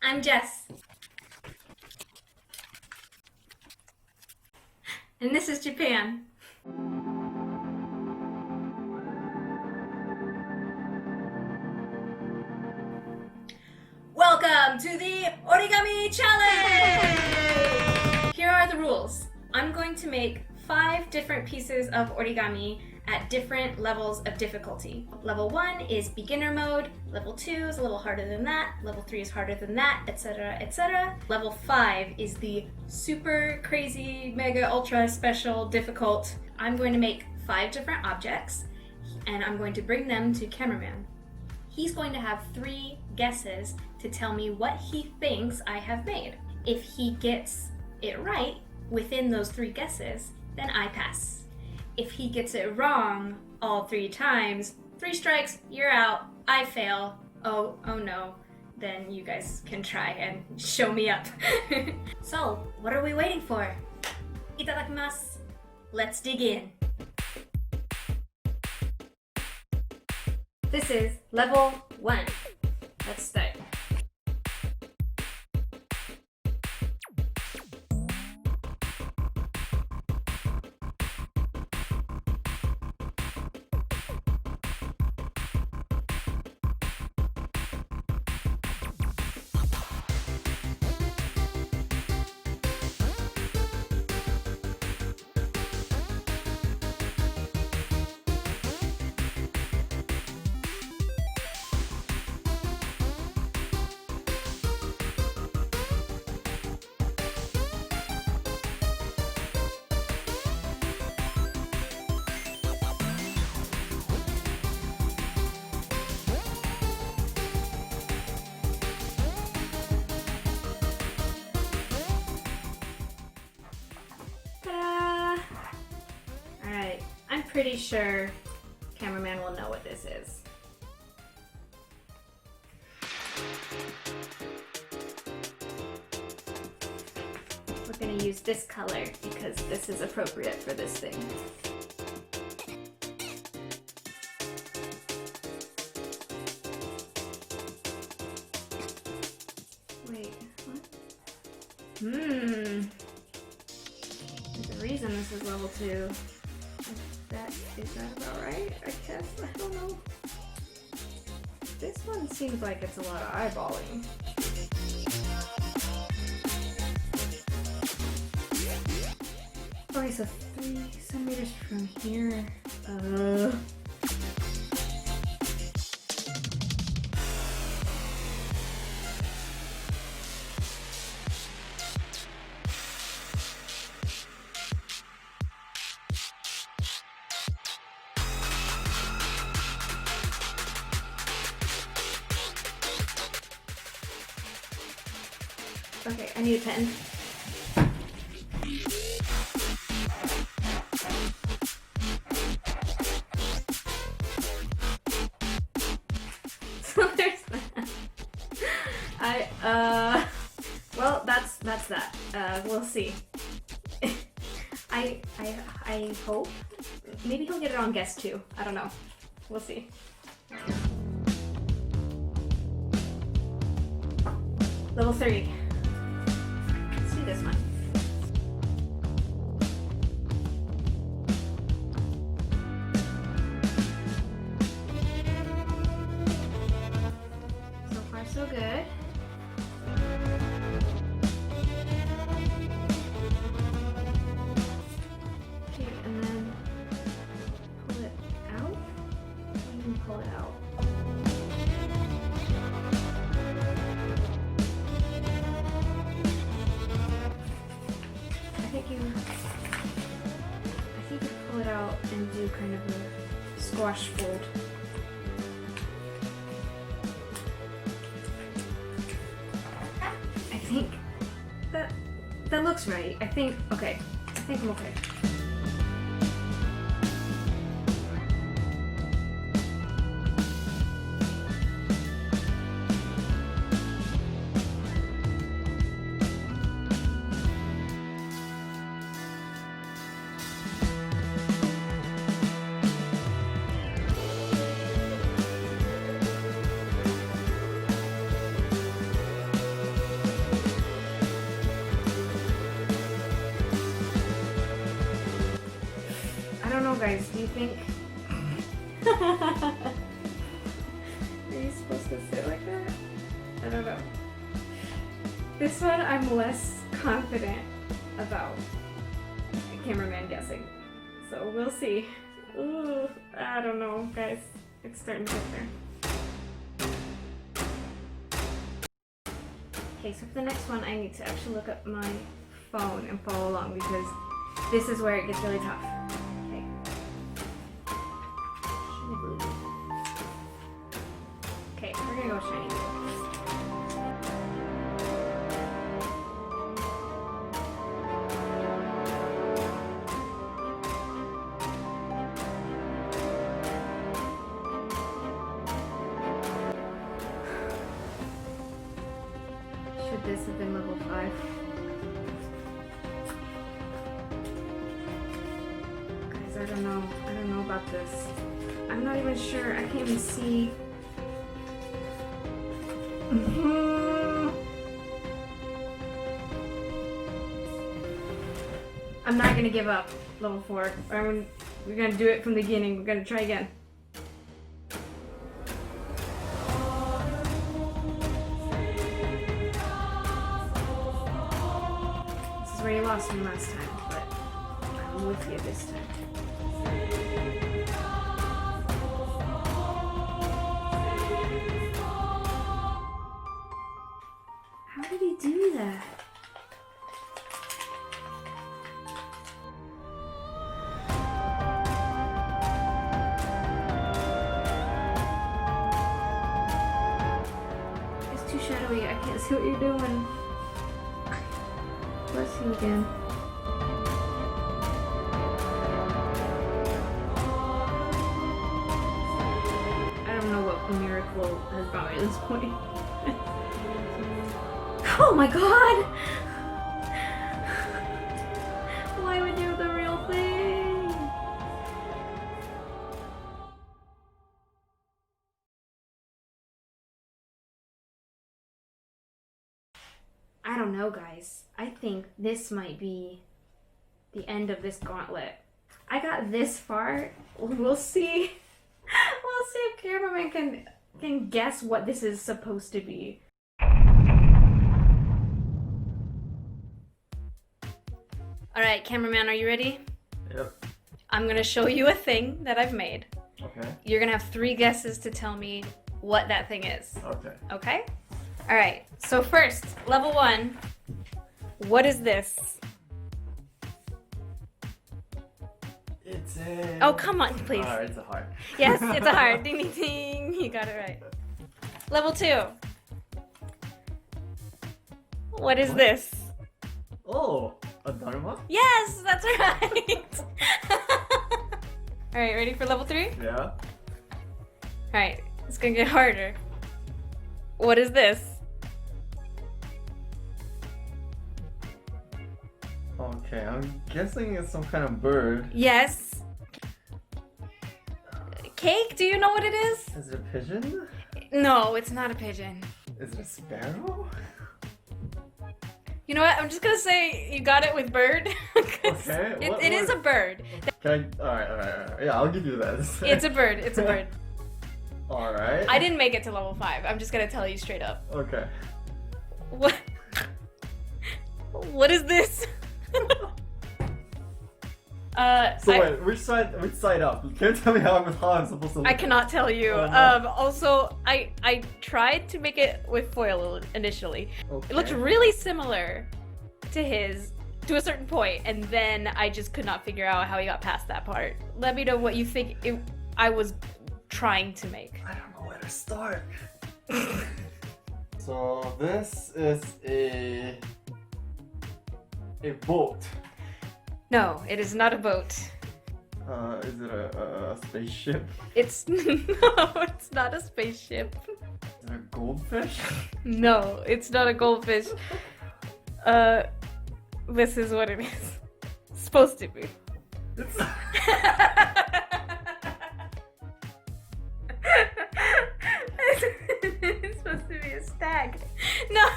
I'm Jess. And this is Japan. Welcome to the Origami Challenge! Here are the rules. I'm going to make 5 different pieces of origami at different levels of difficulty. Level 1 is beginner mode, level 2 is a little harder than that, level 3 is harder than that, etc, etc. Level 5 is the super crazy, mega, ultra special, difficult. I'm going to make 5 different objects and I'm going to bring them to cameraman. He's going to have 3 guesses to tell me what he thinks I have made. If he gets it right within those 3 guesses, then I pass. If he gets it wrong all 3 times, 3 strikes, you're out, I fail, oh no, then you guys can try and show me up. So, what are we waiting for? Itadakimasu. Let's dig in. This is level 1. Let's start. Alright, I'm pretty sure cameraman will know what this is. We're gonna use this color because this is appropriate for this thing. Wait, what? There's a reason this is level 2. Is that about right? I guess. I don't know. This one seems like it's a lot of eyeballing. Okay, so 3 centimeters from here. Okay, I need a pen. So there's that. Well, that's that. We'll see. I hope. Maybe he'll get it on guess too. I don't know. We'll see. Level 3. This one. So far so good. Okay, and then pull it out. You can pull it out. I think you pull it out and do kind of a squash fold. I think that looks right. I think I'm okay. guys, do you think? Are you supposed to sit like that? I don't know. This one I'm less confident about. Cameraman guessing. So we'll see. Ooh, I don't know, guys. It's starting to get there. Okay, so for the next one, I need to actually look up my phone and follow along because this is where it gets really tough. Okay. Shiny blue. Okay, we're gonna go shiny blue. Should this have been level 5? Guys, I don't know. I don't know about this. I'm not even sure. I can't even see. I'm not gonna give up level 4. We're gonna do it from the beginning. We're gonna try again. Where you lost me last time, but I'm with you this time. How did he do that? It's too shadowy, I can't see what you're doing. Bless you again. I don't know what miracle has brought me to this point. Oh my god! Why would you do the real thing? I don't know, guys. I think this might be the end of this gauntlet. I got this far. We'll see. We'll see if cameraman can guess what this is supposed to be. All right, cameraman, are you ready? Yep. I'm gonna show you a thing that I've made. Okay. You're gonna have 3 guesses to tell me what that thing is. Okay. Okay? All right, so first, level 1, what is this? It's a... Oh, come on, please. It's a heart. Yes, it's a heart. Ding, ding, ding. You got it right. Level 2. What is this? Oh, a daruma? Yes, that's right. All right, ready for level 3? Yeah. All right, it's gonna get harder. What is this? Okay, I'm guessing it's some kind of bird. Yes. Cake, do you know what it is? Is it a pigeon? No, it's not a pigeon. Is it a sparrow? You know what? I'm just gonna say you got it with bird. Okay. It is a bird. Can I... Alright. Yeah, I'll give you that. It's a bird. It's a bird. Alright. I didn't make it to level 5. I'm just gonna tell you straight up. Okay. What? What is this? Wait, which side up? Can you tell me how I'm supposed to look? I cannot tell you. Oh, no. Also, I tried to make it with foil initially. Okay. It looked really similar to his to a certain point, and then I just could not figure out how he got past that part. Let me know what you think I was trying to make. I don't know where to start. So this is a boat. No, it is not a boat. Is it a spaceship? It's no, it's not a spaceship. Is it a goldfish? No, it's not a goldfish. This is what it is. Supposed to be. It's... It's supposed to be a stag. No,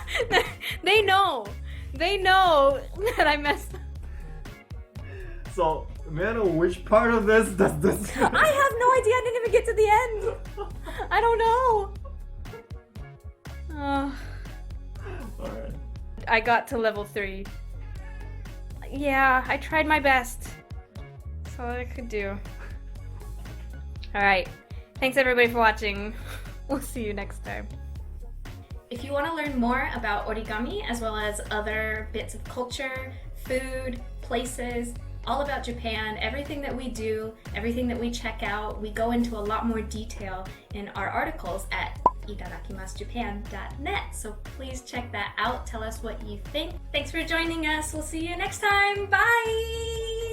they know. They know that I messed up. So May I know which part of this does this? I have no idea. I didn't even get to the end. I don't know. Alright. I got to level 3. Yeah, I tried my best. That's all I could do. Alright. Thanks everybody for watching. We'll see you next time. If you want to learn more about origami as well as other bits of culture, food, places, all about Japan, everything that we do, everything that we check out, we go into a lot more detail in our articles at itadakimasjapan.net. So please check that out. Tell us what you think. Thanks for joining us. We'll see you next time. Bye!